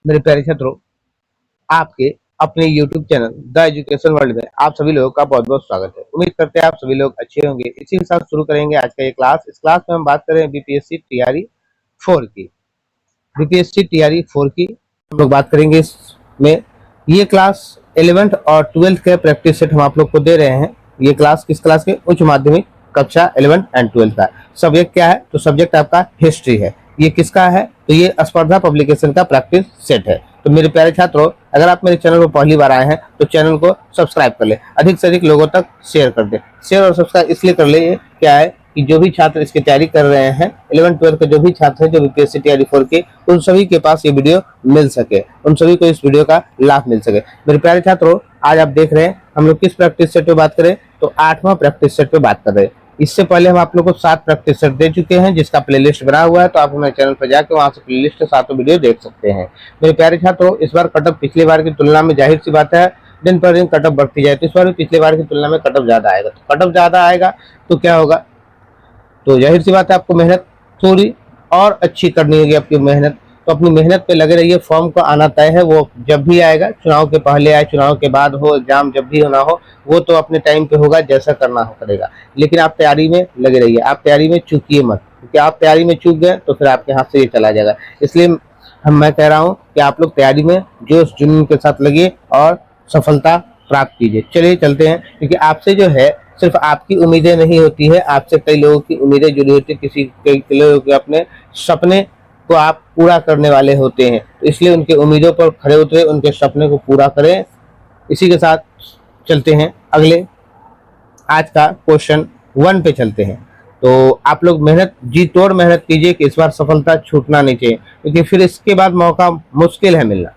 मेरे प्यारे छात्रों, आपके अपने YouTube channel the education world में आप सभी लोगों का बहुत बहुत स्वागत है। उम्मीद करते हैं आप सभी लोग अच्छे होंगे। इसी के साथ शुरू करेंगे आज का ये क्लास। इस क्लास में हम बात करें बीपीएससी टीआरई 4 की। बीपीएससी टीआरई 4 की हम लोग बात करेंगे। इसमें ये क्लास 11th और 12th के प्रैक्टिस सेट हम आप लोग को दे रहे हैं। ये क्लास किस क्लास के? उच्च माध्यमिक कक्षा 11 एंड 12 का। सब्जेक्ट क्या है? तो सब्जेक्ट आपका हिस्ट्री है। ये किसका है? तो ये स्पर्धा पब्लिकेशन का प्रैक्टिस सेट है। तो मेरे प्यारे छात्रों, अगर आप मेरे चैनल पर पहली बार आए हैं तो चैनल को सब्सक्राइब कर ले, अधिक से अधिक लोगों तक शेयर कर दे। शेयर और सब्सक्राइब इसलिए कर ले, क्या है कि जो भी छात्र इसकी तैयारी कर रहे हैं 11-12 के जो भी छात्र हैं जो बीपीएससी टीआरई 4 के, उन सभी के पास ये वीडियो मिल सके, उन सभी को इस वीडियो का लाभ मिल सके। मेरे प्यारे छात्रों, आज आप देख रहे हैं हम लोग किस प्रैक्टिस सेट पे बात करें तो 8वां प्रैक्टिस सेट पे बात कर रहे हैं। इससे पहले हम आप लोग को 7 प्रैक्टिस सेट दे चुके हैं जिसका प्लेलिस्ट बना हुआ है, तो आप हमारे चैनल पर जाकर वहां से प्लेलिस्ट 7 वीडियो देख सकते हैं। मेरे प्यारे छात्रों, इस बार कटअप पिछली बार की तुलना में जाहिर सी बात है दिन पर दिन कटअप बढ़ती जाए, तो इस बार भी पिछली बार की तुलना में कटअप ज्यादा आएगा। तो कटअप ज्यादा आएगा तो क्या होगा? तो जाहिर सी बात है आपको मेहनत थोड़ी और अच्छी करनी होगी। आपकी मेहनत तो अपनी मेहनत पे लगे रहिए। फॉर्म का आना तय है, वो जब भी आएगा, चुनाव के पहले आए, चुनाव के बाद हो, एग्जाम जब भी होना हो, वो तो अपने टाइम पे होगा, जैसा करना हो करेगा। लेकिन आप तैयारी में लगे रहिए, आप तैयारी में चूकिए मत, क्योंकि आप तैयारी में चूक गए तो फिर आपके हाथ से ये चला जाएगा। इसलिए मैं कह रहा हूँ कि आप लोग तैयारी में जोश जुनून के साथ लगिए और सफलता प्राप्त कीजिए। चलिए चलते हैं, क्योंकि आपसे जो है सिर्फ आपकी उम्मीदें नहीं होती है, आपसे कई लोगों की उम्मीदें जुड़ी होती है। कई लोगों के अपने सपने को आप पूरा करने वाले होते हैं, तो इसलिए उनके उम्मीदों पर खड़े उतरे, उनके सपने को पूरा करें। इसी के साथ चलते हैं अगले आज का क्वेश्चन 1 पे चलते हैं। तो आप लोग मेहनत जी तोड़ मेहनत कीजिए कि इस बार सफलता छूटना नहीं चाहिए, क्योंकि फिर इसके बाद मौका मुश्किल है मिलना।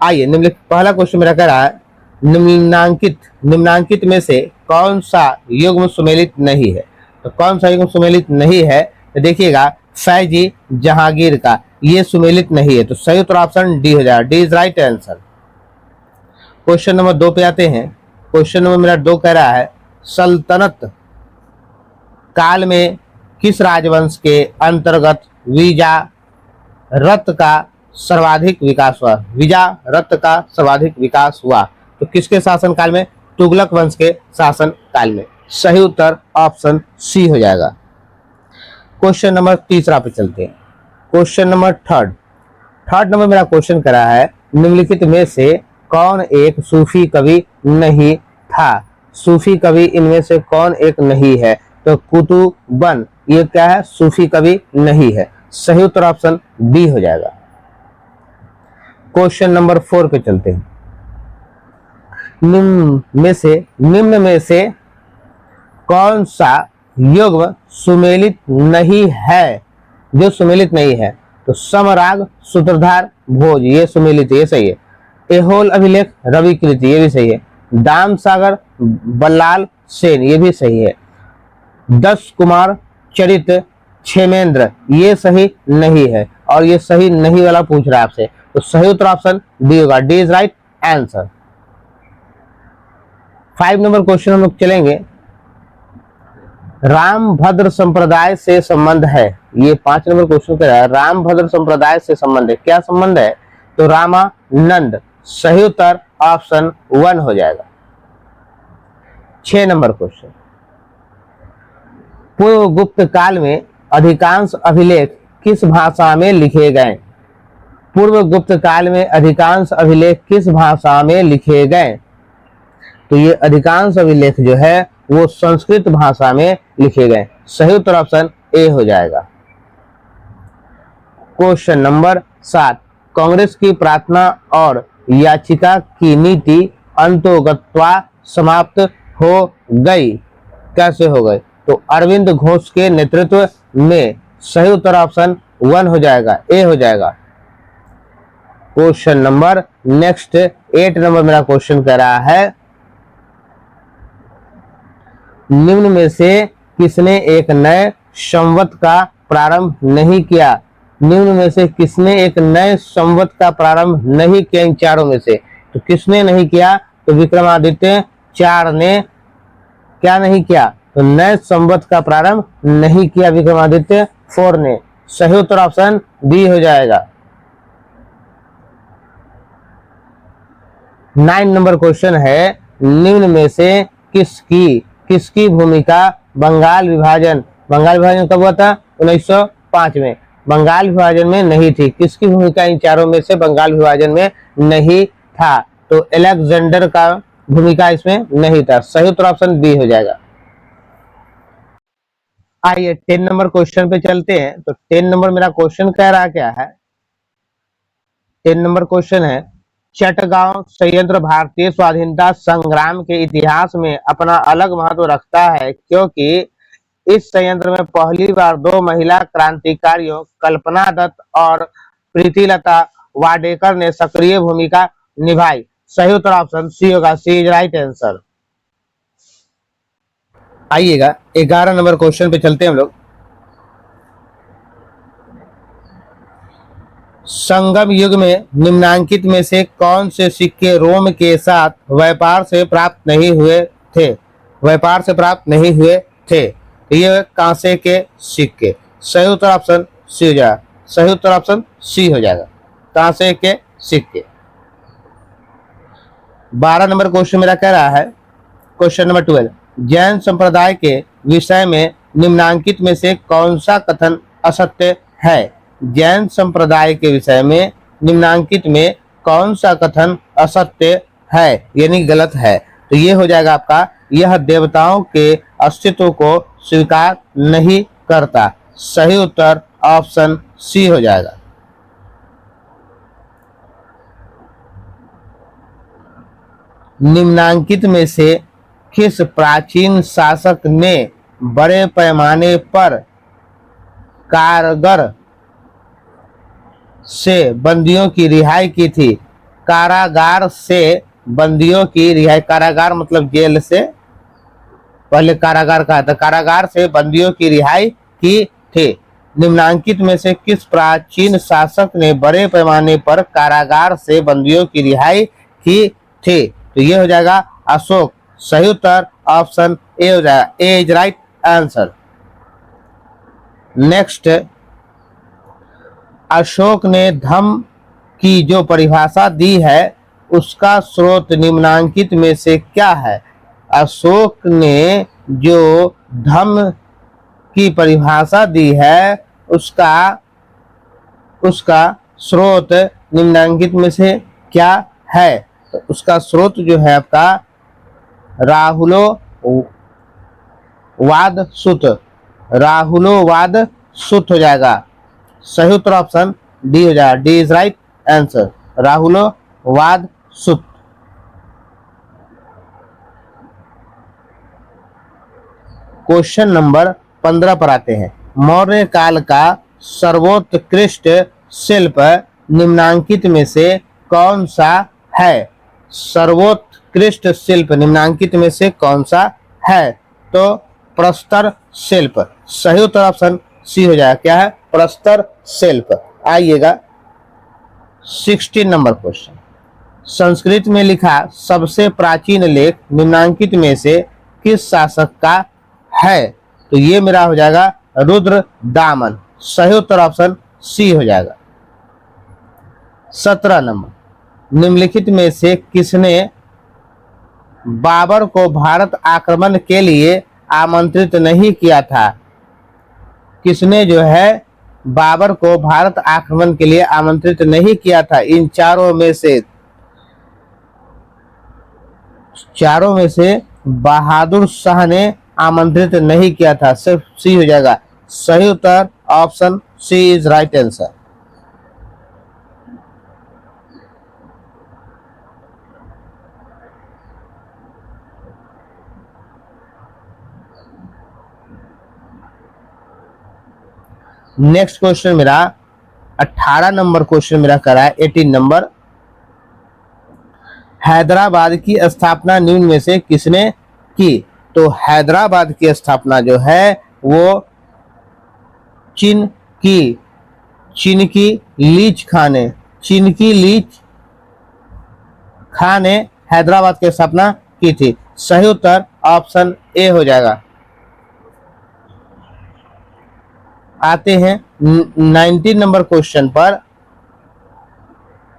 आइए, पहला क्वेश्चन मेरा कह रहा है निम्नांकित में से कौन सा युग्म सुमेलित नहीं है? तो कौन सा युग्म सुमेलित नहीं है? तो देखिएगा, फैजी जहांगीर का ये सुमेलित नहीं है, तो सही उत्तर ऑप्शन डी हो जाएगा। D is right answer. Question number 2 पे आते हैं। क्वेश्चन नंबर मेरा 2 कह रहा है सल्तनत काल में किस राजवंश के अंतर्गत वीजा रथ का सर्वाधिक विकास हुआ? वीजा रथ का सर्वाधिक विकास हुआ तो किसके शासन काल में? तुगलक वंश के शासन काल में। सही उत्तर ऑप्शन सी हो जाएगा। क्वेश्चन नंबर 3 पे चलते हैं। क्वेश्चन नंबर 3 नंबर मेरा क्वेश्चन करा है निम्नलिखित में से कौन एक सूफी कवि नहीं था? सूफी कवि इनमें से कौन एक नहीं है? तो कुतुबन ये क्या है? सूफी कवि नहीं है। सही उत्तर ऑप्शन बी हो जाएगा। क्वेश्चन नंबर 4 पे चलते हैं। निम्न में से कौन सा युग्म सुमेलित नहीं है? जो सुमेलित नहीं है तो समराग सूत्रधार भोज ये सुमेलित है, ये सही है। एहोल अभिलेख रवि कृति ये भी सही है। दाम सागर बल्लाल सेन ये भी सही है। 10 कुमार चरित क्षेमेंद्र ये सही नहीं है, और ये सही नहीं वाला पूछ रहा है आपसे, तो सही उत्तर ऑप्शन डी होगा। D is right answer. 5 number question हम लोग चलेंगे। रामभद्र संप्रदाय से संबंध है, ये 5 नंबर क्वेश्चन कह रहा है रामभद्र संप्रदाय से संबंध है। क्या संबंध है? तो रामानंद। सही उत्तर ऑप्शन 1 हो जाएगा। 6 नंबर क्वेश्चन, पूर्व गुप्त काल में अधिकांश अभिलेख किस भाषा में लिखे गए? पूर्व गुप्त काल में अधिकांश अभिलेख किस भाषा में लिखे गए? तो ये अधिकांश अभिलेख जो है वो संस्कृत भाषा में लिखे गए। सही उत्तर ऑप्शन ए हो जाएगा। क्वेश्चन नंबर 7, कांग्रेस की प्रार्थना और याचिका की नीति अंतोगत्वा समाप्त हो गई। कैसे हो गई? तो अरविंद घोष के नेतृत्व में। सही उत्तर ऑप्शन 1 हो जाएगा, ए हो जाएगा। क्वेश्चन नंबर नेक्स्ट 8 नंबर मेरा क्वेश्चन कह रहा है निम्न में से किसने एक नए संवत का प्रारंभ नहीं किया? निम्न में से किसने एक नए संवत का प्रारंभ नहीं किया? इन चारों में से तो किसने नहीं किया? तो विक्रमादित्य 4 ने क्या नहीं किया? तो नए संवत का प्रारंभ नहीं किया विक्रमादित्य 4 ने। सही उत्तर ऑप्शन बी हो जाएगा। 9 नंबर क्वेश्चन है, निम्न में से किसकी भूमिका बंगाल विभाजन कब हुआ था? 1905 में। बंगाल विभाजन में नहीं थी। किसकी भूमिका इन चारों में से बंगाल विभाजन में नहीं था? तो अलेक्जेंडर का भूमिका इसमें नहीं था। सही उत्तर ऑप्शन बी हो जाएगा। आइए 10 नंबर क्वेश्चन पे चलते हैं। तो 10 नंबर मेरा क्वेश्चन कह रहा क्या है? 10 नंबर क्वेश्चन है, चटगांव संयंत्र भारतीय स्वाधीनता संग्राम के इतिहास में अपना अलग महत्व रखता है क्योंकि इस संयंत्र में पहली बार 2 महिला क्रांतिकारियों कल्पना दत्त और प्रीतिलता वाडेकर ने सक्रिय भूमिका निभाई। सही उत्तर ऑप्शन सी होगा। C is right answer. आइएगा 11 नंबर क्वेश्चन पे चलते हैं हम लोग। संगम युग में निम्नांकित में से कौन से सिक्के रोम के साथ व्यापार से प्राप्त नहीं हुए थे? व्यापार से प्राप्त नहीं हुए थे। ये कांसे के सिक्के। सही उत्तर ऑप्शन सी हो जाएगा। सही उत्तर ऑप्शन सी हो जाएगा, कांसे के सिक्के। 12 नंबर क्वेश्चन मेरा कह रहा है, क्वेश्चन नंबर 12, जैन संप्रदाय के विषय में निम्नांकित में से कौन सा कथन असत्य है? जैन संप्रदाय के विषय में निम्नांकित में कौन सा कथन असत्य है, यानी गलत है? तो ये हो जाएगा आपका, यह देवताओं के अस्तित्व को स्वीकार नहीं करता। सही उत्तर ऑप्शन सी हो जाएगा। निम्नांकित में से किस प्राचीन शासक ने बड़े पैमाने पर कारगर से बंदियों की रिहाई की थी? कारागार से बंदियों की रिहाई, कारागार मतलब जेल से, पहले कारागार कहा था, कारागार से बंदियों की रिहाई की थी। निम्नांकित में से किस प्राचीन शासक ने बड़े पैमाने पर कारागार से बंदियों की रिहाई की थी? तो ये हो जाएगा अशोक। सही उत्तर ऑप्शन ए हो जाएगा। A is right answer. Next, Ashok ने धम्म की जो परिभाषा दी है उसका स्रोत निम्नांकित में से क्या है? अशोक ने जो धम्म की परिभाषा दी है उसका स्रोत निम्नांकित में से क्या है? तो उसका स्रोत जो है आपका राहुलोवाद सुत हो जाएगा। सही उत्तर ऑप्शन डी हो जाएगा। डी इज राइट आंसर, राहुलोवाद सुत। क्वेश्चन नंबर 15 पर आते हैं। मौर्य काल का सर्वोत्कृष्ट शिल्प निम्नांकित में से कौन सा है? सर्वोत्कृष्ट शिल्प निम्नांकित में से कौन सा है? तो प्रस्तर शिल्प। सही उत्तर ऑप्शन सी हो जाएगा। क्या है? प्रस्तर शिल्प। आइएगा 16 नंबर क्वेश्चन, संस्कृत में लिखा सबसे प्राचीन लेख निम्नांकित में से किस शासक का है? तो ये मेरा हो जाएगा रुद्र दामन। सही उत्तर ऑप्शन सी हो जाएगा। 17 नंबर, निम्नलिखित में से किसने बाबर को भारत आक्रमण के लिए आमंत्रित नहीं किया था? किसने जो है बाबर को भारत आक्रमण के लिए आमंत्रित नहीं किया था? इन चारों में से बहादुर शाह ने आमंत्रित नहीं किया था। सिर्फ सी हो जाएगा। सही उत्तर option C is right answer. Next question मेरा 18 नंबर क्वेश्चन मेरा करा है 18 नंबर, हैदराबाद की स्थापना निम्न में से किसने की? तो हैदराबाद की स्थापना जो है वो चीन की लीच खान ने हैदराबाद की स्थापना की थी। सही उत्तर ऑप्शन ए हो जाएगा। आते हैं 19 नंबर क्वेश्चन पर,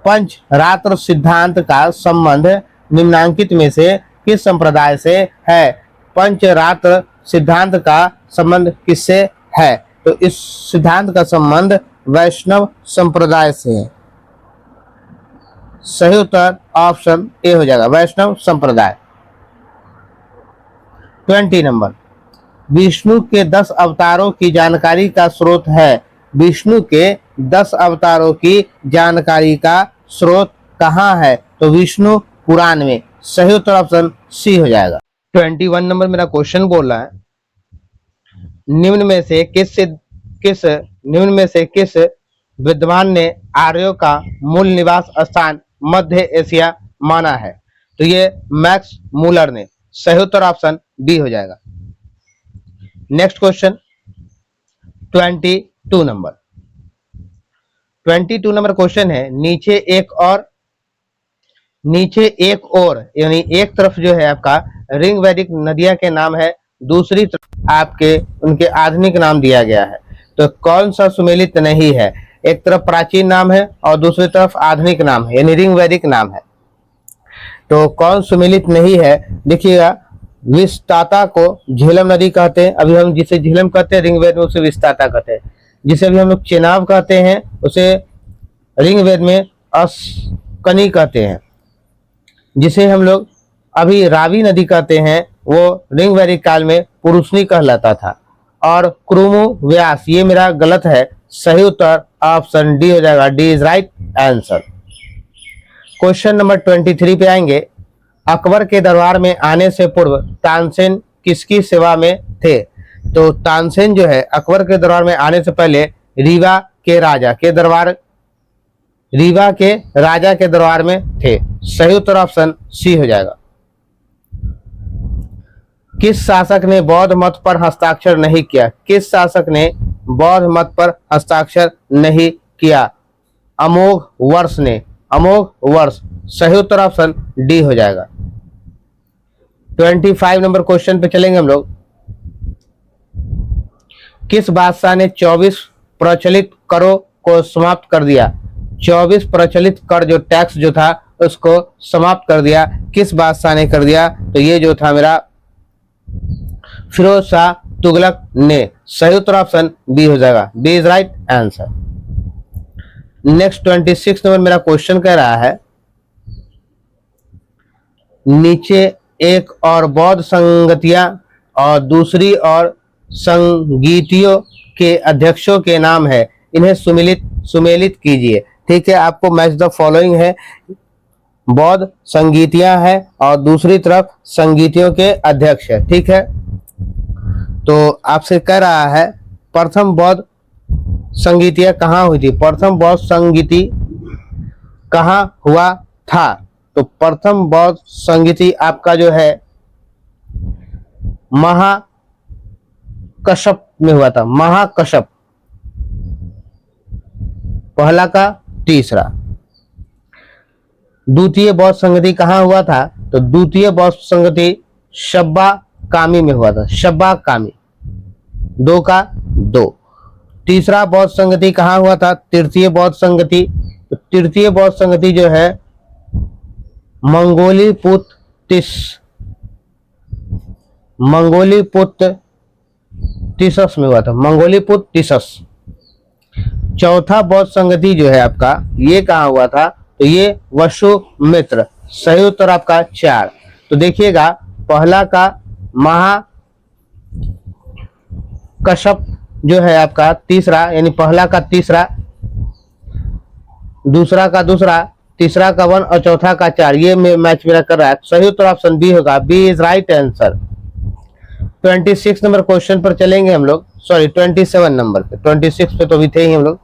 पंचरात्र सिद्धांत का संबंध निम्नांकित में से किस संप्रदाय से है? पंचरात्र सिद्धांत का संबंध किससे है? तो इस सिद्धांत का संबंध वैष्णव संप्रदाय से है। सही उत्तर ऑप्शन ए हो जाएगा, वैष्णव संप्रदाय। 20 नंबर, विष्णु के 10 अवतारों की जानकारी का स्रोत है। विष्णु के 10 अवतारों की जानकारी का स्रोत कहाँ है? तो विष्णु पुराण में। सही उत्तर ऑप्शन सी हो जाएगा। 21 नंबर मेरा क्वेश्चन बोल रहा है, निम्न में से किस विद्वान ने आर्यों का मूल निवास स्थान मध्य एशिया माना है? तो ये मैक्स मूलर ने। सही उत्तर ऑप्शन बी हो जाएगा। Next question 22 number. 22 number question है, नीचे एक और यानी एक तरफ जो है आपका रिंग वैदिक नदियां के नाम है, दूसरी तरफ आपके उनके आधुनिक नाम दिया गया है। तो कौन सा सुमेलित नहीं है? एक तरफ प्राचीन नाम है और दूसरी तरफ आधुनिक नाम है यानी रिंग वैदिक नाम है। तो कौन सुमेलित नहीं है? देखिएगा, विस्ताता को झेलम नदी कहते हैं, अभी हम जिसे झेलम कहते हैं रिंग वेद में उसे विस्ताता कहते हैं। जिसे अभी हम लोग चेनाब कहते हैं उसे रिंग वेद में अस्कनी कहते हैं। जिसे हम लोग अभी रावी नदी कहते हैं वो रिंग वैदिक काल में पुरुषनी कहलाता था। और क्रुमु व्यास, ये मेरा गलत है। सही उत्तर ऑप्शन डी हो जाएगा, D is right answer. Question number 23 पे आएंगे। अकबर के दरबार में आने से पूर्व तानसेन किसकी सेवा में थे? तो तानसेन जो है अकबर के दरबार में आने से पहले रीवा के राजा के दरबार में थे। सही उत्तर ऑप्शन सी हो जाएगा। किस शासक ने बौद्ध मत पर हस्ताक्षर नहीं किया? किस शासक ने बौद्ध मत पर हस्ताक्षर नहीं किया? अमोघ वर्ष ने। अमोघ वर्ष। सही उत्तर ऑप्शन डी हो जाएगा। 25 नंबर क्वेश्चन पे चलेंगे हम लोग। किस बादशाह ने 24 प्रचलित करों को समाप्त कर दिया? 24 प्रचलित कर जो टैक्स जो था उसको समाप्त कर दिया। किस बादशाह ने कर दिया? तो ये जो था मेरा फिरोज शाह तुगलक ने। सही उत्तर ऑप्शन बी हो जाएगा, B is right answer. Next 26 number मेरा क्वेश्चन कह रहा है, नीचे एक और बौद्ध संगतियां और दूसरी और संगीतियों के अध्यक्षों के नाम है, इन्हें सुमेलित कीजिए। ठीक है, आपको मैच द फॉलोइंग है, बौद्ध संगीतियां है और दूसरी तरफ संगीतियों के अध्यक्ष है। ठीक है, तो आपसे कह रहा है प्रथम बौद्ध संगीतियां कहाँ हुई थी? प्रथम बौद्ध संगीति कहाँ हुआ था? तो प्रथम बौद्ध संगीति आपका जो है महाकश्यप में हुआ था। महाकश्यप पहला का तीसरा। द्वितीय बौद्ध संगति कहाँ हुआ था? तो द्वितीय बौद्ध संगति शब्बा कामी में हुआ था। शब्बा कामी 2 का 2। तीसरा बौद्ध संगति कहाँ हुआ था? तृतीय बौद्ध संगति। तो तृतीय बौद्ध संगति जो है मंगोलीपुत्र तिसस में हुआ था। मंगोलीपुत्र तिसस। चौथा बौद्ध संगति जो है आपका ये कहाँ हुआ था? तो ये वसुमित्र। सही उत्तर आपका 4। तो देखिएगा, पहला का महाकश्यप जो है आपका तीसरा यानी पहला का तीसरा, दूसरा का दूसरा, तीसरा का 1 और चौथा का 4, ये मैच मेरा कर रहा है। सही उत्तर ऑप्शन बी होगा, B is right answer. 26 number question पर चलेंगे हम लोग, सॉरी 27 नंबर पे, 26 पे तो भी थे ही हम लोग।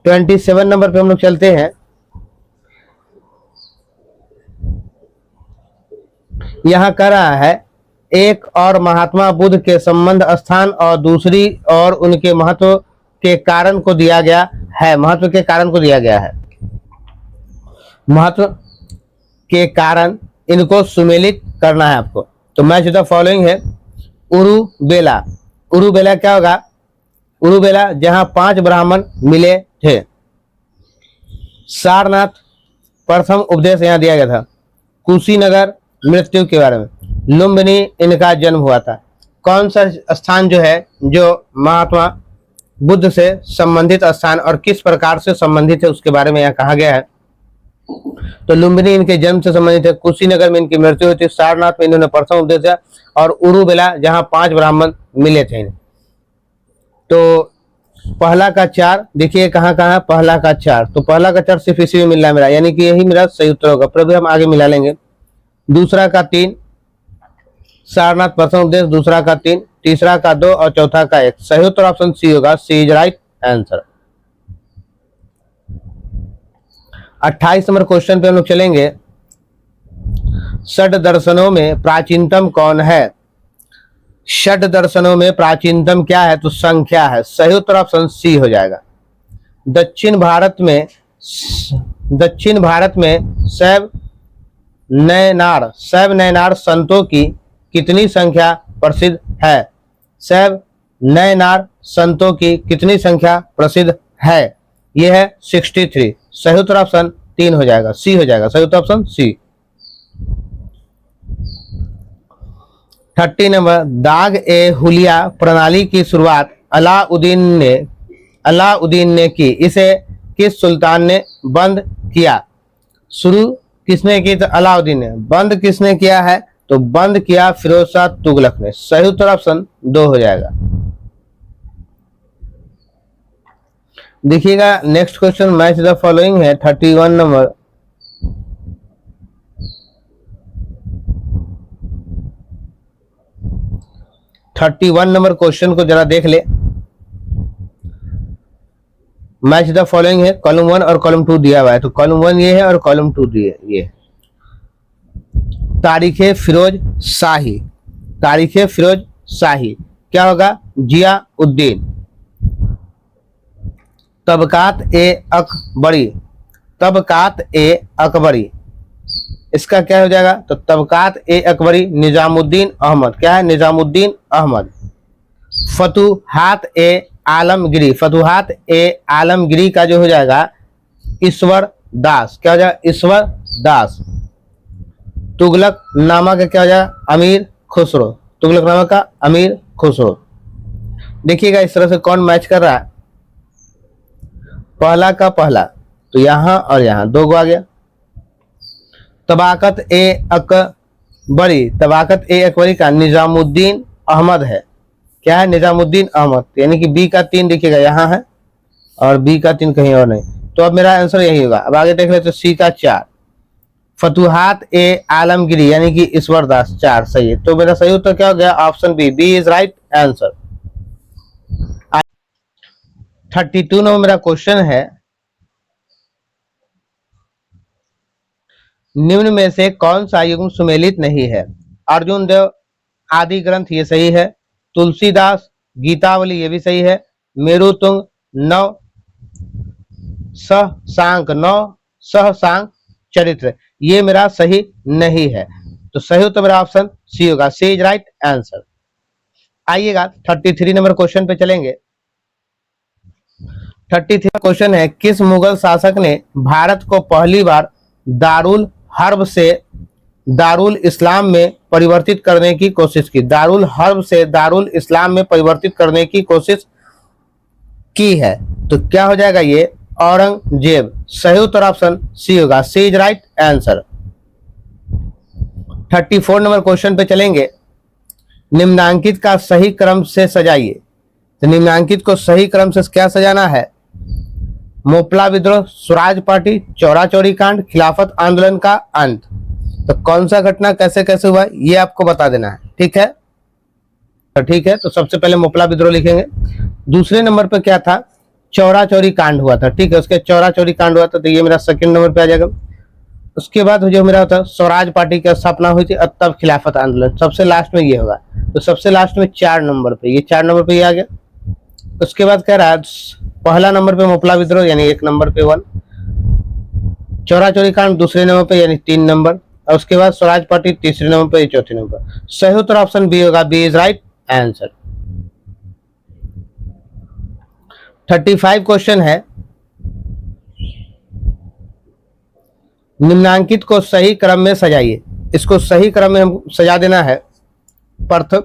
27 नंबर पे हम लोग चलते हैं। यहां कह रहा है एक और महात्मा बुद्ध के संबंध स्थान और दूसरी और उनके महत्व के कारण को दिया गया है। महत्व के कारण को दिया गया है। महत्व के कारण इनको सुमेलित करना है आपको। तो मैच द फॉलोइंग है उरुबेला। उरुबेला क्या होगा? उरुबेला जहां 5 ब्राह्मण मिले थे। सारनाथ प्रथम उपदेश यहाँ दिया गया था। कुशीनगर मृत्यु के बारे में, लुम्बिनी इनका जन्म हुआ था। कौन सा स्थान जो है जो महात्मा बुद्ध से संबंधित स्थान और किस प्रकार से संबंधित है उसके बारे में यहाँ कहा गया है। तो लुम्बिनी इनके जन्म से संबंधित है, कुशीनगर में इनकी मृत्यु हुई थी, सारनाथ में इन्होंने प्रथम उपदेश दिया और उरुबेला जहां 5 ब्राह्मण मिले थे इन्हें। तो पहला का 4 देखिए कहाँ कहाँ, पहला का 4, तो पहला का 4 सिर्फ इसी में मिल रहा है मेरा, यानी कि यही मेरा सही उत्तर होगा, पर भी हम आगे मिला लेंगे। दूसरा का 3 सारनाथ प्रथम उपदेश, दूसरा का 3, तीसरा का 2 और चौथा का 1। सही उत्तर ऑप्शन सी होगा, C is right answer. 28 number question पे हम लोग चलेंगे। षड दर्शनों में प्राचीनतम कौन है? षड दर्शनों में प्राचीनतम क्या है? तो संख्या है। सही उत्तर ऑप्शन सी हो जाएगा। दक्षिण भारत में शैव नयनार संतों की कितनी संख्या प्रसिद्ध है? शैव नयनार संतों की कितनी संख्या प्रसिद्ध है? यह है 63। सही उत्तर ऑप्शन 3 हो जाएगा, सी हो जाएगा। सही उत्तर ऑप्शन सी। 30 नंबर, दाग ए हुलिया प्रणाली की शुरुआत अलाउद्दीन ने की, इसे किस सुल्तान ने बंद किया? शुरू किसने की? तो अलाउद्दीन ने। बंद किसने किया है? तो बंद किया फिरोज शाह तुगलक ने। सही उत्तर ऑप्शन 2 हो जाएगा। देखिएगा next question, match the following है 31 नंबर। क्वेश्चन को जरा देख ले। मैच द फॉलोइंग है, कॉलम 1 और कॉलम 2 दिया हुआ है, तो कॉलम 1 ये है और कॉलम 2 ये। तारीखे फिरोज शाही, तारीखे फिरोज शाही क्या होगा? जियाउद्दीन। तबकात ए अकबरी, इसका क्या हो जाएगा? तो तबकात ए अकबरी निजामुद्दीन अहमद। क्या है? निजामुद्दीन अहमद। फतुहात ए आलमगिरी का जो हो जाएगा ईश्वर दास। क्या हो जाएगा? ईश्वर दास। तुगलक नामा का क्या हो जाएगा? अमीर खुसरो। तुगलक नामा का अमीर खुसरो। देखिएगा इस तरह से कौन मैच कर रहा है। पहला का पहला, तो यहां और यहां 2 गो आ गया। तबाकत ए अकबरी का निजामुद्दीन अहमद है। क्या है? निजामुद्दीन अहमद, यानी कि बी का 3 देखिएगा यहाँ है और बी का 3 कहीं और नहीं, तो अब मेरा आंसर यही होगा। अब आगे देख ले तो सी का 4 फतुहात ए आलमगिरी यानी कि ईश्वर दास 4 सही है। तो मेरा सही उत्तर क्या हो गया? Option B, B is right answer. 32 number मेरा क्वेश्चन है, निम्न में से कौन सा युग्म सुमेलित नहीं है? अर्जुन देव आदि ग्रंथ ये सही है, तुलसीदास गीतावली ये भी सही है, मेरुतुंग नव सहसांक चरित्र ये मेरा सही नहीं है। तो सही उत्तर मेरा ऑप्शन सी होगा, सी इज राइट आंसर। आइएगा 33 नंबर क्वेश्चन पे चलेंगे। 33 क्वेश्चन है, किस मुगल शासक ने भारत को पहली बार दारुल हर्ब से दारुल इस्लाम में परिवर्तित करने की कोशिश की? दारुल हर्ब से दारुल इस्लाम में परिवर्तित करने की कोशिश की है, तो क्या हो जाएगा? ये औरंगजेब। सही उत्तर ऑप्शन सी होगा, C is right answer. 34 number question पे चलेंगे। निम्नांकित का सही क्रम से सजाइए, तो निम्नांकित को सही क्रम से क्या सजाना है? मोपला विद्रोह, स्वराज पार्टी, चौरा चौरी कांड, खिलाफत आंदोलन का अंत। तो कौन सा घटना कैसे कैसे हुआ ये आपको बता देना है, ठीक है? तो ठीक है, तो सबसे पहले मोपला विद्रोह लिखेंगे। दूसरे नंबर पे क्या था? चौरा चौरी कांड हुआ था, ठीक है, उसके चौरा चौरी कांड हुआ था, तो ये मेरा सेकंड नंबर पे आ जाएगा। उसके बाद जो मेरा होता स्वराज पार्टी की स्थापना हुई थी, तब खिलाफत आंदोलन, सबसे लास्ट में ये होगा, तो सबसे लास्ट में 4 नंबर पे, ये 4 नंबर पे ये आ गया। उसके बाद कह रहा है पहला नंबर पे मोपला विद्रोह यानी 1 नंबर पे 1, चौरा चौरी कांड दूसरे नंबर पे यानी 3 नंबर, और उसके बाद स्वराज पार्टी तीसरे नंबर पे, चौथे नंबर। सही उत्तर ऑप्शन बी होगा, B is right answer. 35 question है, निम्नांकित को सही क्रम में सजाइए। इसको सही क्रम में हम सजा देना है। प्रथम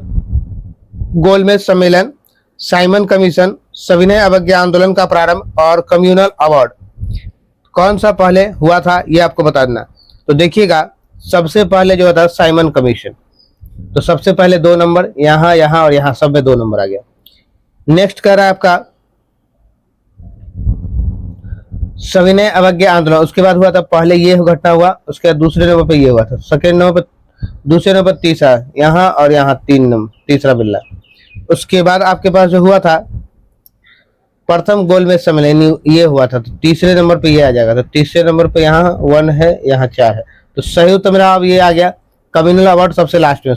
गोलमेज सम्मेलन, साइमन कमीशन, सविनय अवज्ञा आंदोलन का प्रारंभ और कम्युनल अवार्ड, कौन सा पहले हुआ था ये आपको बता देना। तो देखिएगा, सबसे पहले जो था साइमन कमीशन, तो सबसे पहले 2 नंबर यहाँ, यहाँ और यहाँ सब में 2 नंबर आ गया। नेक्स्ट कर रहा है आपका सविनय अवज्ञा आंदोलन, उसके बाद हुआ था, पहले ये घटना हुआ, उसके बाद दूसरे नंबर पे ये हुआ था, सेकेंड नंबर पे, दूसरे नंबर तीसरा यहाँ और यहाँ 3 नंबर, तीसरा बिल्ला। उसके बाद आपके पास जो हुआ था प्रथम गोलमेज सम्मेलन, ये हुआ था, तो तीसरे नंबर पे ये आ जाएगा। तो तीसरे नंबर पे यहाँ 1 है, यहाँ 4 है, तो सही उत्तर मेरा अब ये आ गया। कम्युनल अवार्ड सबसे लास्ट में,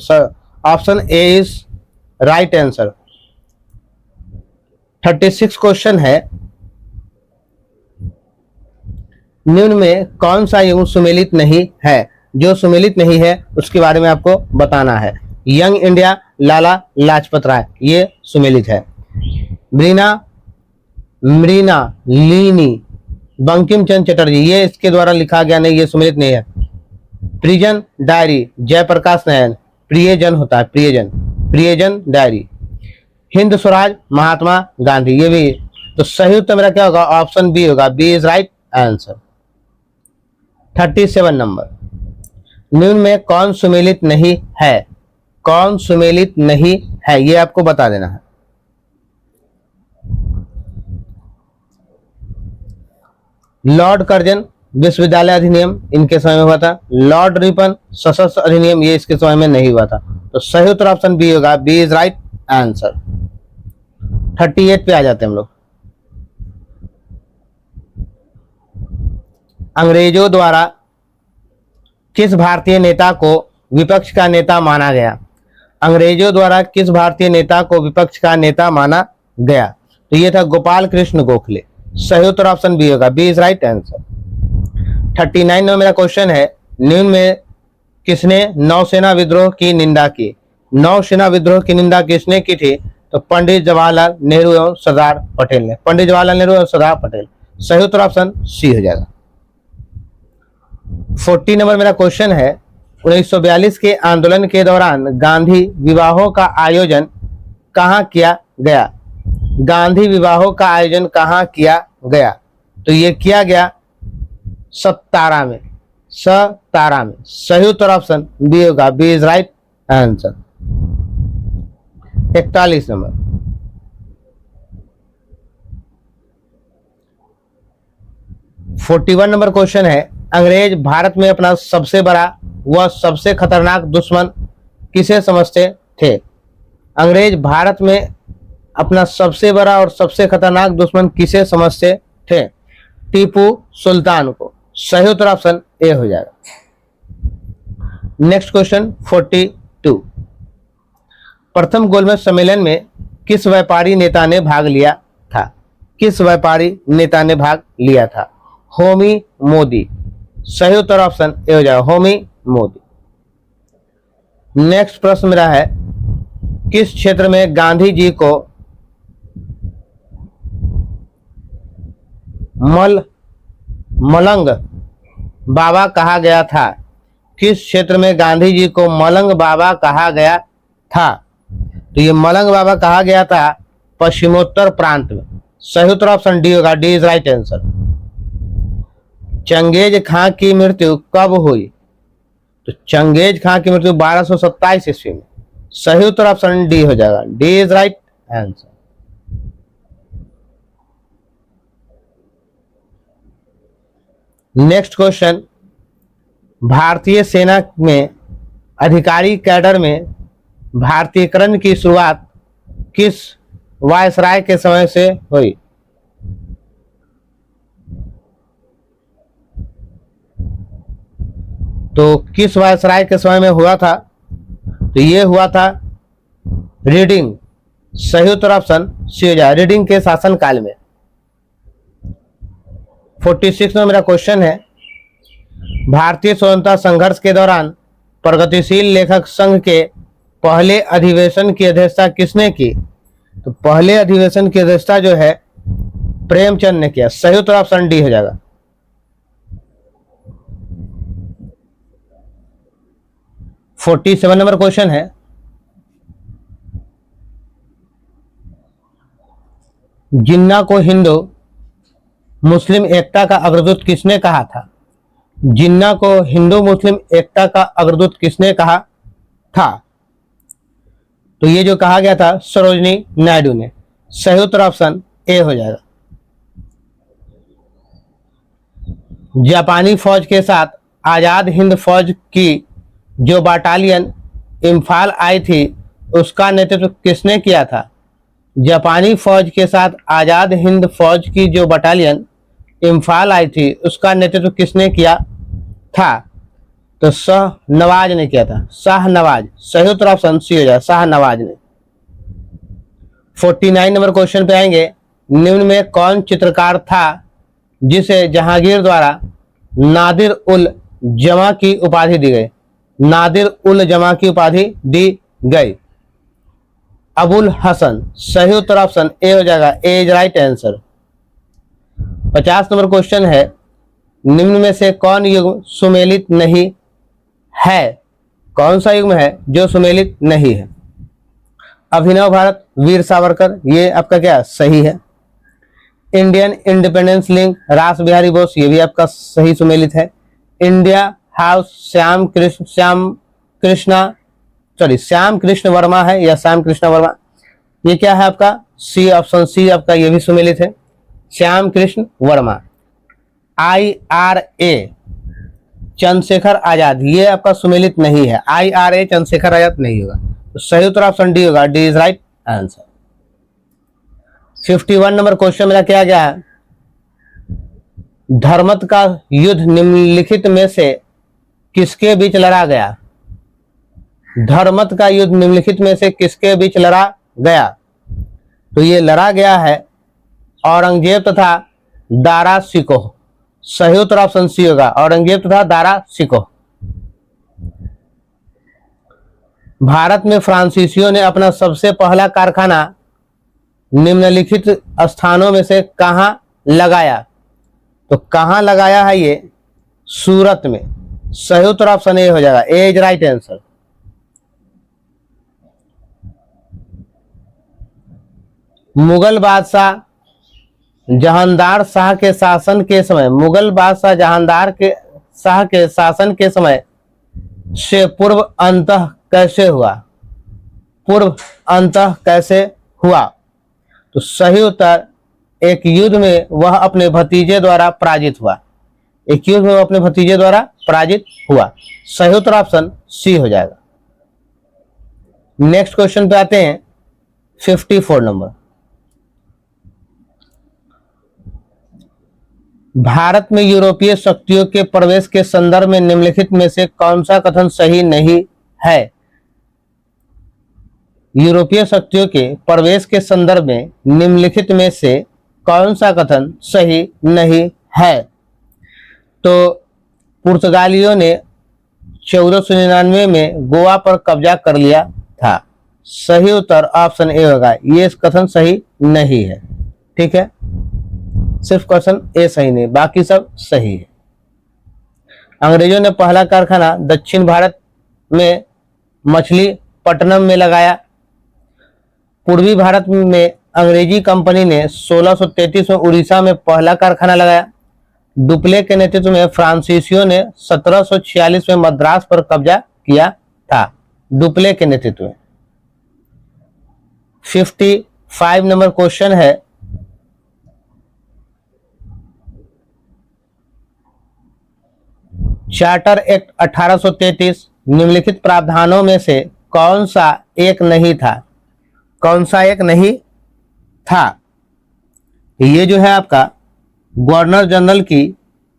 option A is right answer. 36 question है, निम्न में कौन सा युग सुमेलित नहीं है? जो सुमेलित नहीं है उसके बारे में आपको बताना है। यंग इंडिया, लाला लाजपत राय, ये सुमेलित है। मृणा लीनी, बंकिम चंद्र चटर्जी, ये इसके द्वारा लिखा गया नहीं, ये सुमेलित नहीं है। प्रिजन डायरी, जयप्रकाश नारायण, प्रियजन होता है, प्रियजन डायरी। हिंद स्वराज, महात्मा गांधी, ये भी। तो सही उत्तर मेरा क्या होगा? ऑप्शन बी होगा, B is right answer. 37 number, निम्न में कौन सुमेलित नहीं है? कौन सुमेलित नहीं है ये आपको बता देना है। लॉर्ड कर्जन विश्वविद्यालय अधिनियम इनके समय में हुआ था। लॉर्ड रिपन सशस्त्र अधिनियम, ये इसके समय में नहीं हुआ था। तो सही उत्तर ऑप्शन बी होगा, बी इज राइट आंसर। 38 पे आ जाते हैं हम लोग। अंग्रेजों द्वारा किस भारतीय नेता को विपक्ष का नेता माना गया? अंग्रेजों द्वारा किस भारतीय नेता को विपक्ष का नेता माना गया? तो ये था गोपाल कृष्ण गोखले। सही उत्तर ऑप्शन बी होगा, बी इज राइट आंसर। 39 में मेरा क्वेश्चन है, निम्न में किसने नौसेना विद्रोह की निंदा की? नौसेना विद्रोह की निंदा किसने की थी? तो पंडित जवाहरलाल नेहरू एवं सरदार पटेल ने। पंडित जवाहरलाल नेहरू एवं सरदार पटेल। सही उत्तर ऑप्शन सी हो जाएगा। 40 नंबर मेरा क्वेश्चन है, 1942 के आंदोलन के दौरान गांधी विवाहों का आयोजन कहाँ किया गया? गांधी विवाहों का आयोजन कहाँ किया गया? तो ये किया गया सतारा में। सही उत्तर ऑप्शन बी होगा, B is right answer. 41 number, (41) number question है, अंग्रेज भारत में अपना सबसे बड़ा व सबसे खतरनाक दुश्मन किसे समझते थे? अंग्रेज भारत में अपना सबसे बड़ा और सबसे खतरनाक दुश्मन किसे समझते थे? टीपू सुल्तान को। सही उत्तर ऑप्शन ए हो जाएगा। नेक्स्ट क्वेश्चन 42, प्रथम गोलमेज सम्मेलन में किस व्यापारी नेता ने भाग लिया था? किस व्यापारी नेता ने भाग लिया था? होमी मोदी। सही उत्तर ऑप्शन ए हो जाएगा, होमी मोदी। नेक्स्ट प्रश्न मेरा है, किस क्षेत्र में गांधी जी को मलंग बाबा कहा गया था? किस क्षेत्र में गांधी जी को मलंग बाबा कहा गया था? तो ये मलंग बाबा कहा गया था पश्चिमोत्तर प्रांत में। सही उत्तर ऑप्शन डी होगा, D is right answer. Changez Khan की मृत्यु कब हुई? तो चंगेज खां की मृत्यु 1227 ईस्वी में। सही उत्तर ऑप्शन डी हो जाएगा, D is right answer. Next question, भारतीय सेना में अधिकारी कैडर में भारतीयकरण की शुरुआत किस वायसराय के समय से हुई? तो किस वायसराय के समय में हुआ था? तो ये हुआ था रीडिंग। सही उत्तर ऑप्शन सी हो जाए, रीडिंग के शासन काल में। 46 में मेरा क्वेश्चन है, भारतीय स्वतंत्रता संघर्ष के दौरान प्रगतिशील लेखक संघ के पहले अधिवेशन की अध्यक्षता किसने की? तो पहले अधिवेशन की अध्यक्षता जो है प्रेमचंद ने किया। सही उत्तर ऑप्शन डी हो जाएगा। 47 नंबर क्वेश्चन है, जिन्ना को हिंदू मुस्लिम एकता का अग्रदूत किसने कहा था? जिन्ना को हिंदू मुस्लिम एकता का अग्रदूत किसने कहा था? तो ये जो कहा गया था सरोजनी नायडू ने। सही उत्तर ऑप्शन ए हो जाएगा। जापानी फौज के साथ आजाद हिंद फौज की जो बटालियन इम्फाल आई थी उसका नेतृत्व किसने किया था? जापानी फौज के साथ आजाद हिंद फौज की जो बटालियन इम्फाल आई थी उसका नेतृत्व किसने किया था? तो शाहनवाज ने किया था। शाहनवाज। सही उत्तर ऑप्शन सी हो जाएगा, शाहनवाज ने। 49 नंबर क्वेश्चन पे आएंगे, निम्न में कौन चित्रकार था जिसे जहांगीर द्वारा नादिर उल जमा की उपाधि दी गई? नादिर उल जमा की उपाधि दी गई। अबुल हसन। सही उत्तर ऑप्शन ए हो जाएगा, A is right answer. 50 number question है, निम्न में से कौन युग्म सुमेलित नहीं है? कौन सा युग्म है जो सुमेलित नहीं है? अभिनव भारत, वीर सावरकर, ये आपका क्या सही है। इंडियन इंडिपेंडेंस लिंक, रास बिहारी बोस, ये भी आपका सही सुमेलित है। इंडिया हाउस, श्याम कृष्ण वर्मा है या श्याम कृष्ण वर्मा, ये क्या है आपका सी, ऑप्शन सी आपका ये भी सुमेलित है, श्याम कृष्ण वर्मा। IRA चंद्रशेखर आजाद, ये आपका सुमेलित नहीं है। IRA चंद्रशेखर आजाद नहीं होगा, तो सही उत्तर ऑप्शन डी होगा, D is right answer. 51 number question मेरा क्या गया है, धर्मत का युद्ध निम्नलिखित में से किसके बीच लड़ा गया? धर्मत का युद्ध निम्नलिखित में से किसके बीच लड़ा गया? तो ये लड़ा गया है औरंगजेब तथा दारा शिकोह। सही उत्तर ऑप्शन सी होगा, औरंगजेब तथा दारा शिकोह। भारत में फ्रांसीसियों ने अपना सबसे पहला कारखाना निम्नलिखित स्थानों में से कहां लगाया? तो कहां लगाया है ये? सूरत में। सही उत्तर ऑप्शन ए हो जाएगा, A is right answer. Mughal बादशाह जहांदार शाह के शासन के समय, मुगल बादशाह जहांदार के शाह के शासन के समय से पूर्व अंतः कैसे हुआ? पूर्व अंतः कैसे हुआ? तो सही उत्तर, एक युद्ध में वह अपने भतीजे द्वारा पराजित हुआ। एक युद्ध में वह अपने भतीजे द्वारा पराजित हुआ। सही उत्तर ऑप्शन सी हो जाएगा। नेक्स्ट क्वेश्चन पे आते हैं, 54 नंबर। भारत में यूरोपीय शक्तियों के प्रवेश के संदर्भ में निम्नलिखित में से कौन सा कथन सही नहीं है? यूरोपीय शक्तियों के प्रवेश के संदर्भ में निम्नलिखित में से कौन सा कथन सही नहीं है? तो पुर्तगालियों ने 1499 में गोवा पर कब्जा कर लिया था। सही उत्तर ऑप्शन ए होगा, ये कथन सही नहीं है। ठीक है, सिर्फ क्वेश्चन ए सही नहीं, बाकी सब सही है। अंग्रेजों ने पहला कारखाना दक्षिण भारत में मछलीपट्टनम में लगाया। पूर्वी भारत में अंग्रेजी कंपनी ने 1633 में उड़ीसा में पहला कारखाना लगाया। डुप्ले के नेतृत्व में फ्रांसीसियों ने 1746 में मद्रास पर कब्जा किया था। डुप्ले के नेतृत्व में। 55 नंबर क्वेश्चन है, चार्टर एक्ट 1833 निम्नलिखित प्रावधानों में से कौन सा एक नहीं था? कौन सा एक नहीं था? ये जो है आपका गवर्नर जनरल की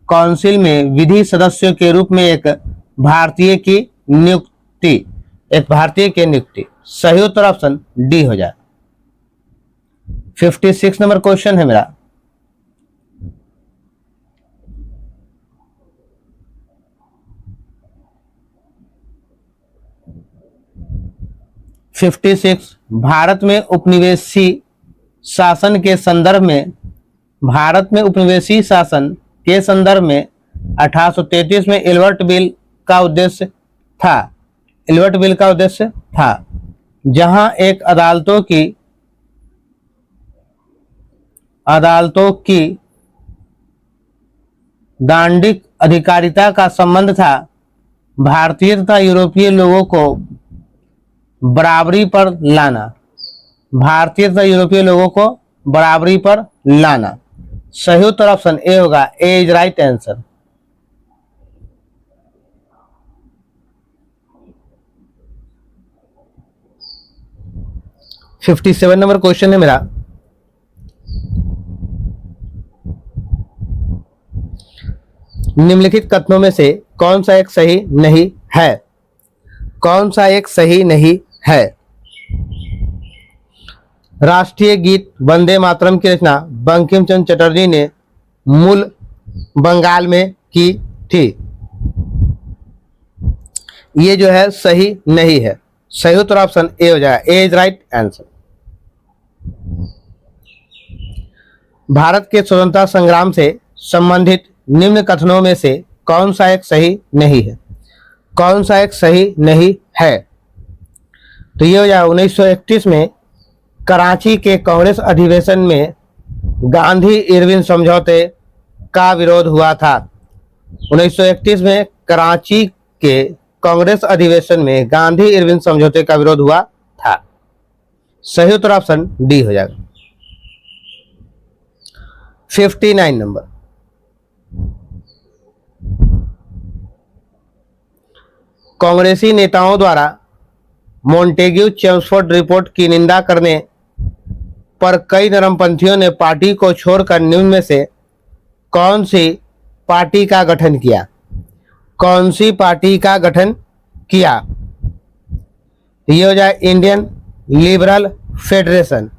काउंसिल में विधि सदस्यों के रूप में एक भारतीय की नियुक्ति, एक भारतीय की नियुक्ति। सही उत्तर ऑप्शन डी हो जाए। 56 नंबर क्वेश्चन है मेरा, भारत में उपनिवेशी शासन के संदर्भ में, भारत में उपनिवेशी शासन के संदर्भ में 1833 में एल्बर्ट बिल का उद्देश्य था। इल्बर्ट बिल का उद्देश्य था जहां एक अदालतों की दांडिक अधिकारिता का संबंध था भारतीय तथा यूरोपीय लोगों को बराबरी पर लाना। भारतीय तथा यूरोपीय लोगों को बराबरी पर लाना। सही उत्तर ऑप्शन ए होगा, A is right answer. Fifty 57 number question है मेरा। निम्नलिखित कथनों में से कौन सा एक सही नहीं है? कौन सा एक सही नहीं है? राष्ट्रीय गीत वंदे मातरम की रचना बंकिम चंद्र चटर्जी ने मूल बंगाल में की थी। ये जो है सही नहीं है। सही उत्तर ऑप्शन ए हो जाएगा, A is right answer. Bharat के स्वतंत्रता संग्राम से संबंधित निम्न कथनों में से कौन सा एक सही नहीं है? कौन सा एक सही नहीं है? तो ये हो जाएगा 1931 में कराची के कांग्रेस अधिवेशन में गांधी इरविन समझौते का विरोध हुआ था। 1931 में कराची के कांग्रेस अधिवेशन में गांधी इरविन समझौते का विरोध हुआ था। सही उत्तर ऑप्शन डी हो जाएगा। 59 नंबर। कांग्रेसी नेताओं द्वारा मोंटेग्यू चेम्सफोर्ड रिपोर्ट की निंदा करने पर कई नरमपंथियों ने पार्टी को छोड़कर निम्न में से कौन सी पार्टी का गठन किया? कौन सी पार्टी का गठन किया? ये हो जाए Indian liberal federation.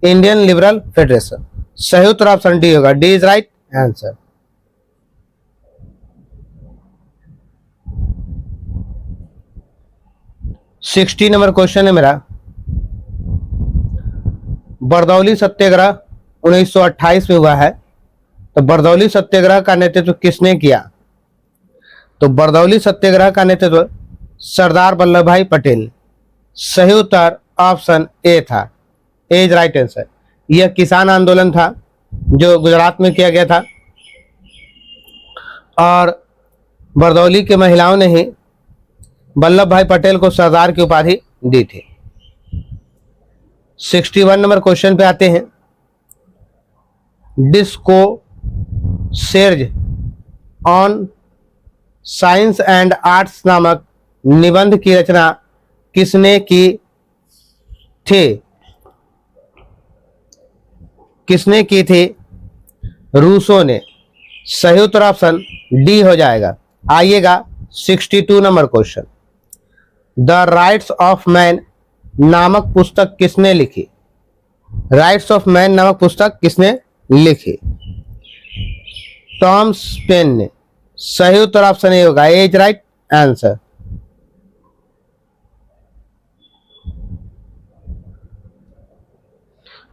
Indian liberal federation. सही उत्तर ऑप्शन डी होगा, D is right answer. Sixty number question है मेरा। बरदौली सत्याग्रह 1928 में हुआ है, तो बरदौली सत्याग्रह का नेतृत्व किसने किया? तो बरदौली सत्याग्रह का नेतृत्व सरदार वल्लभ भाई पटेल। सही उत्तर ऑप्शन ए था, ए इज राइट आंसर। यह किसान आंदोलन था जो गुजरात में किया गया था और बरदौली के महिलाओं ने ही वल्लभ भाई पटेल को सरदार की उपाधि दी थी। 61 नंबर क्वेश्चन पे आते हैं। Discourse on science and arts नामक निबंध की रचना किसने की थी? किसने की थी? रूसो ने। सही उत्तर ऑप्शन डी हो जाएगा। आइएगा 62 number question. The rights of man नामक पुस्तक किसने लिखी? राइट्स ऑफ मैन नामक पुस्तक किसने लिखी? टॉमस पेन ने। सही उत्तर ऑप्शन ए होगा, A is right answer.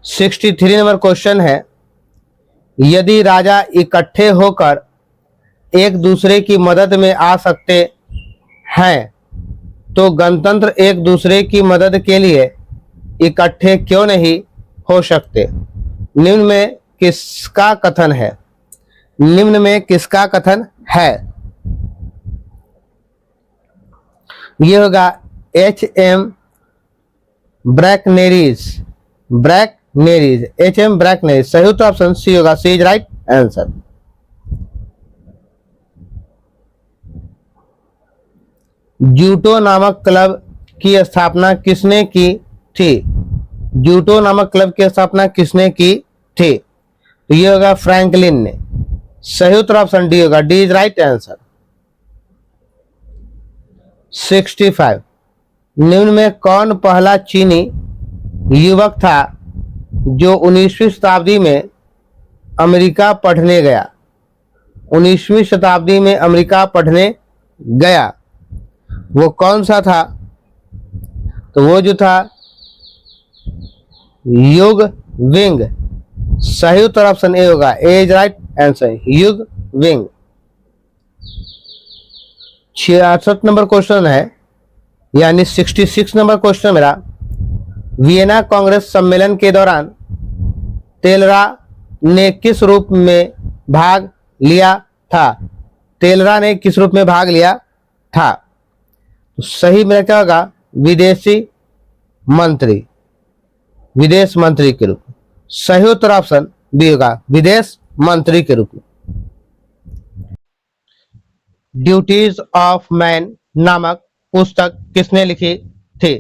Sixty 63 number question है। यदि राजा इकट्ठे होकर एक दूसरे की मदद में आ सकते हैं तो गणतंत्र एक दूसरे की मदद के लिए इकट्ठे क्यों नहीं हो सकते? निम्न में किसका कथन है? निम्न में किसका कथन है? यह होगा H.M. ब्रैकनेरीज। ब्रैकनेरीज, H.M. ब्रैकनेरीज। सही उत्तर ऑप्शन सी होगा, सी इज राइट आंसर। जूटो नामक क्लब की स्थापना किसने की थी? जूटो नामक क्लब की स्थापना किसने की थी? तो ये होगा फ्रैंकलिन ने। सही उत्तर ऑप्शन डी होगा, डी इज राइट आंसर। 65। निम्न में कौन पहला चीनी युवक था जो 19वीं शताब्दी में अमेरिका पढ़ने गया? 19वीं शताब्दी में अमेरिका पढ़ने गया, वो कौन सा था? तो वो जो था युग विंग। सही उत्तर ऑप्शन ए होगा, ए इज राइट आंसर, युग विंग। 66 नंबर क्वेश्चन है। यानी 66 नंबर क्वेश्चन मेरा, वियना कांग्रेस सम्मेलन के दौरान तेलरा ने किस रूप में भाग लिया था? तेलरा ने किस रूप में भाग लिया था? तो सही मेरा क्या होगा? विदेशी मंत्री, विदेश मंत्री के रूप में। सही उत्तर ऑप्शन बी होगा, विदेश मंत्री के रूप में। ड्यूटीज ऑफ मैन नामक पुस्तक किसने लिखी थी?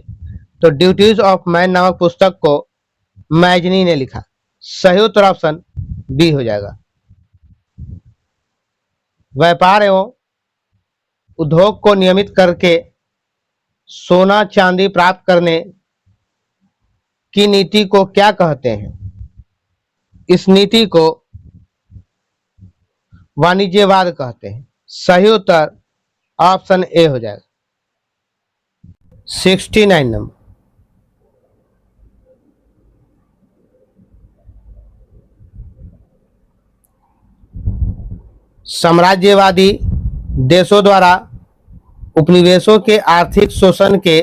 तो ड्यूटीज ऑफ मैन नामक पुस्तक को मैजनी ने लिखा। सही उत्तर ऑप्शन बी हो जाएगा। व्यापार एवं उद्योग को नियमित करके सोना चांदी प्राप्त करने की नीति को क्या कहते हैं? इस नीति को वाणिज्यवाद कहते हैं। सही उत्तर ऑप्शन ए हो जाएगा। 69 नंबर, साम्राज्यवादी देशों द्वारा उपनिवेशों के आर्थिक शोषण के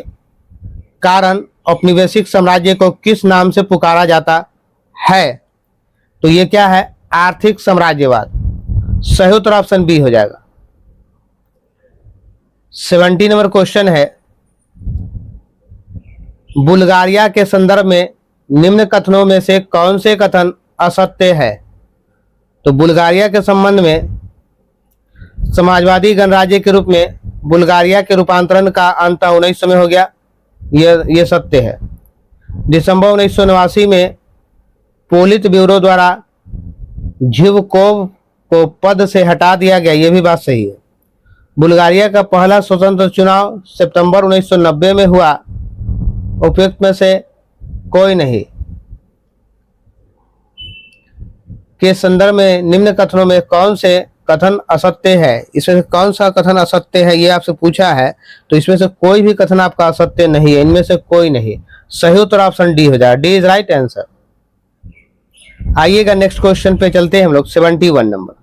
कारण औपनिवेशिक साम्राज्य को किस नाम से पुकारा जाता है? तो ये क्या है? आर्थिक साम्राज्यवाद। सही उत्तर ऑप्शन बी हो जाएगा। 70 नंबर क्वेश्चन है, बुल्गारिया के संदर्भ में निम्न कथनों में से कौन से कथन असत्य है? तो बुल्गारिया के संबंध में समाजवादी गणराज्य के रूप में बुल्गारिया के रूपांतरण का अंत 1900 में हो गया, ये सत्य है। दिसंबर 1989 में पोलित ब्यूरो द्वारा झिवकोव को पद से हटा दिया गया, ये भी बात सही है। बुल्गारिया का पहला स्वतंत्र चुनाव सितंबर 1990 में हुआ। उपयुक्त में से कोई नहीं के संदर्भ में निम्न कथनों में कौन से कथन असत्य है? इसमें से कौन सा कथन असत्य है ये आपसे पूछा है, तो इसमें से कोई भी कथन आपका असत्य नहीं है, इनमें से कोई नहीं। सही उत्तर ऑप्शन डी हो जाएगा, डी इज राइट आंसर। आइएगा नेक्स्ट क्वेश्चन पे चलते हैं हम लोग। 71 नंबर,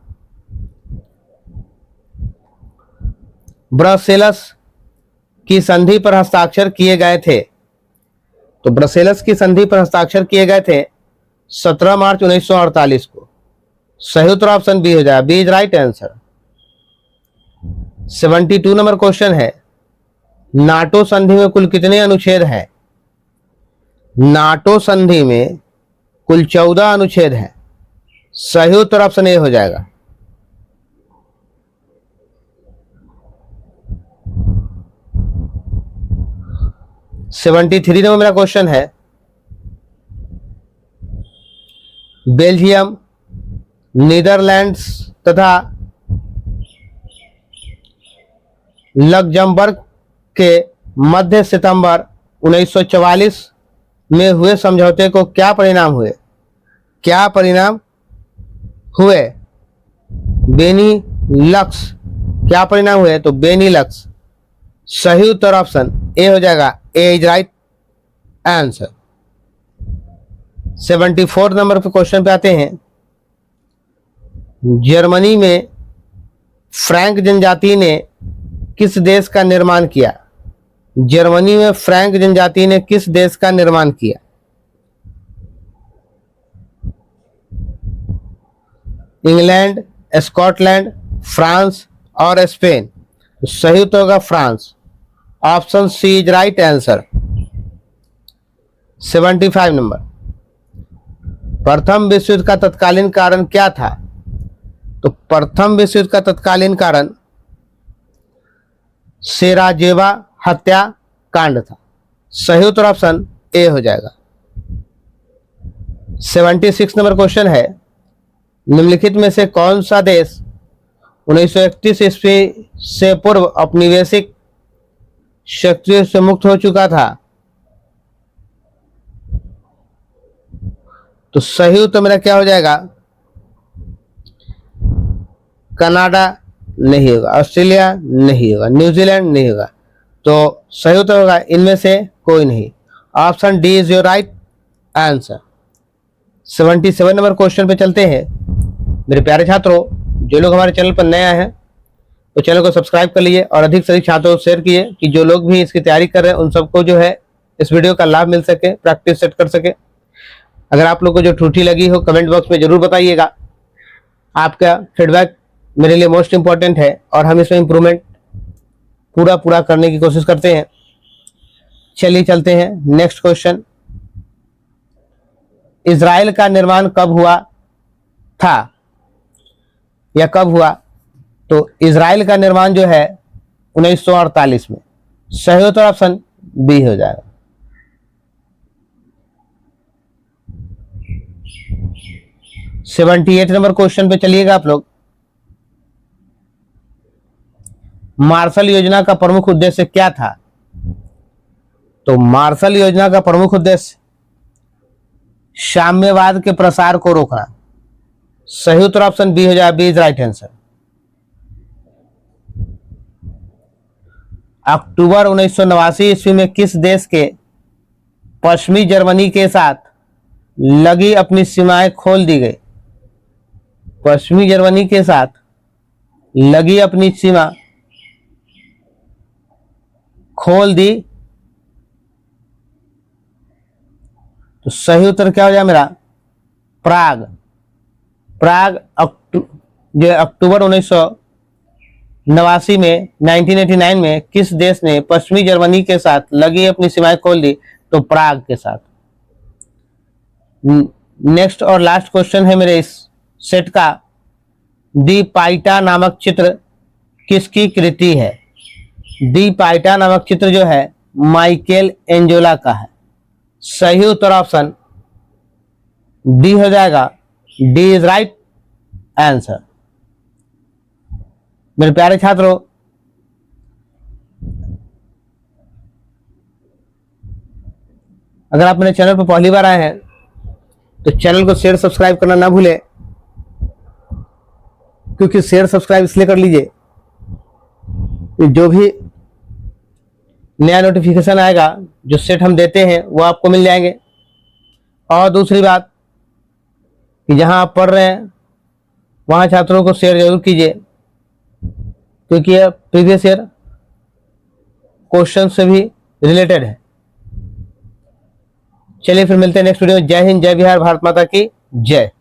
ब्रसेल्स की संधि पर हस्ताक्षर किए गए थे। तो ब्रसेल्स की संधि पर हस्ताक्षर किए गए थे 17 मार्च 1948 को। सही उत्तर ऑप्शन बी हो जाएगा, B is right answer. 72 number question है, नाटो संधि में कुल कितने अनुच्छेद हैं? नाटो संधि में कुल 14 अनुच्छेद हैं। सही उत्तर ऑप्शन ए हो जाएगा। 73 नंबर मेरा क्वेश्चन है, बेल्जियम, नीदरलैंड्स तथा लग्जमबर्ग के मध्य सितंबर 1944 में हुए समझौते को क्या परिणाम हुए? क्या परिणाम हुए? बेनीलक्स। क्या परिणाम हुए? तो बेनीलक्स। सही उत्तर ऑप्शन ए हो जाएगा, A is right answer. 74 number पे क्वेश्चन पे आते हैं, जर्मनी में फ्रैंक जनजाति ने किस देश का निर्माण किया? जर्मनी में फ्रैंक जनजाति ने किस देश का निर्माण किया? इंग्लैंड, स्कॉटलैंड, फ्रांस और स्पेन। सही उत्तर होगा France. Option C is right answer. 75 number, प्रथम विश्व युद्ध का तत्कालीन कारण क्या था? तो प्रथम विश्व युद्ध का तत्कालीन कारण सेराजेवा हत्या कांड था। सही उत्तर ऑप्शन ए हो जाएगा। 76 नंबर क्वेश्चन है, निम्नलिखित में से कौन सा देश 1931 ईस्वी से पूर्व औपनिवेशिक शक्तियों से मुक्त हो चुका था? तो सही उत्तर मेरा क्या हो जाएगा? कनाडा नहीं होगा, ऑस्ट्रेलिया नहीं होगा, न्यूजीलैंड नहीं होगा। तो सही उत्तर होगा इनमें से कोई नहीं। Option D is your right answer. 77 number question पे चलते हैं। मेरे प्यारे छात्रों, जो लोग हमारे चैनल पर नया हैं तो चैनल को सब्सक्राइब कर लीजिए और अधिक से अधिक छात्रों को शेयर कीजिए कि जो लोग भी इसकी तैयारी कर रहे हैं उन सबको जो है इस वीडियो का लाभ मिल सके, प्रैक्टिस सेट कर सके। अगर आप लोग को जो त्रुटि लगी हो कमेंट बॉक्स में जरूर बताइएगा। आपका फीडबैक मेरे लिए मोस्ट इंपॉर्टेंट है और हम इसमें इम्प्रूवमेंट पूरा करने की कोशिश करते हैं। चलिए चलते हैं नेक्स्ट क्वेश्चन। इजराइल का निर्माण कब हुआ था या कब हुआ? तो इजराइल का निर्माण जो है 1948 में। सही उत्तर ऑप्शन बी हो जाएगा। सेवेंटी 78 नंबर क्वेश्चन पे चलिएगा आप लोग। मार्शल योजना का प्रमुख उद्देश्य क्या था? तो मार्शल योजना का प्रमुख उद्देश्य साम्यवाद के प्रसार को रोकना। सही उत्तर ऑप्शन बी हो जाएगा। B is right answer. अक्टूबर 1989 ईस्वी में किस देश के पश्चिमी जर्मनी के साथ लगी अपनी सीमाएं खोल दी गई? पश्चिमी जर्मनी के साथ लगी अपनी सीमा खोल दी। तो सही उत्तर क्या हो जाए मेरा? प्राग। प्राग जो अक्टूबर 1989 में 1989 में किस देश ने पश्चिमी जर्मनी के साथ लगी अपनी सीमाएं खोल दी? तो प्राग के साथ। नेक्स्ट और लास्ट क्वेश्चन है मेरे इस सेट का। दी पाइटा नामक चित्र किसकी कृति है? दी पाइटा नामक चित्र जो है माइकल एंजेलो का है। सही उत्तर ऑप्शन डी हो जाएगा। D is right answer. मेरे प्यारे छात्रों, अगर आप मेरे चैनल पर पहली बार आए हैं तो चैनल को शेयर सब्सक्राइब करना ना भूलें, क्योंकि शेयर सब्सक्राइब इसलिए कर लीजिए कि जो भी नया नोटिफिकेशन आएगा, जो सेट हम देते हैं वो आपको मिल जाएंगे। और दूसरी बात कि जहां आप पढ़ रहे हैं वहां छात्रों को शेयर जरूर कीजिए, क्योंकि यह प्रीवियस ईयर क्वेश्चन से भी रिलेटेड है। चलिए फिर मिलते हैं नेक्स्ट वीडियो में। जय हिंद, जय बिहार, भारत माता की जय।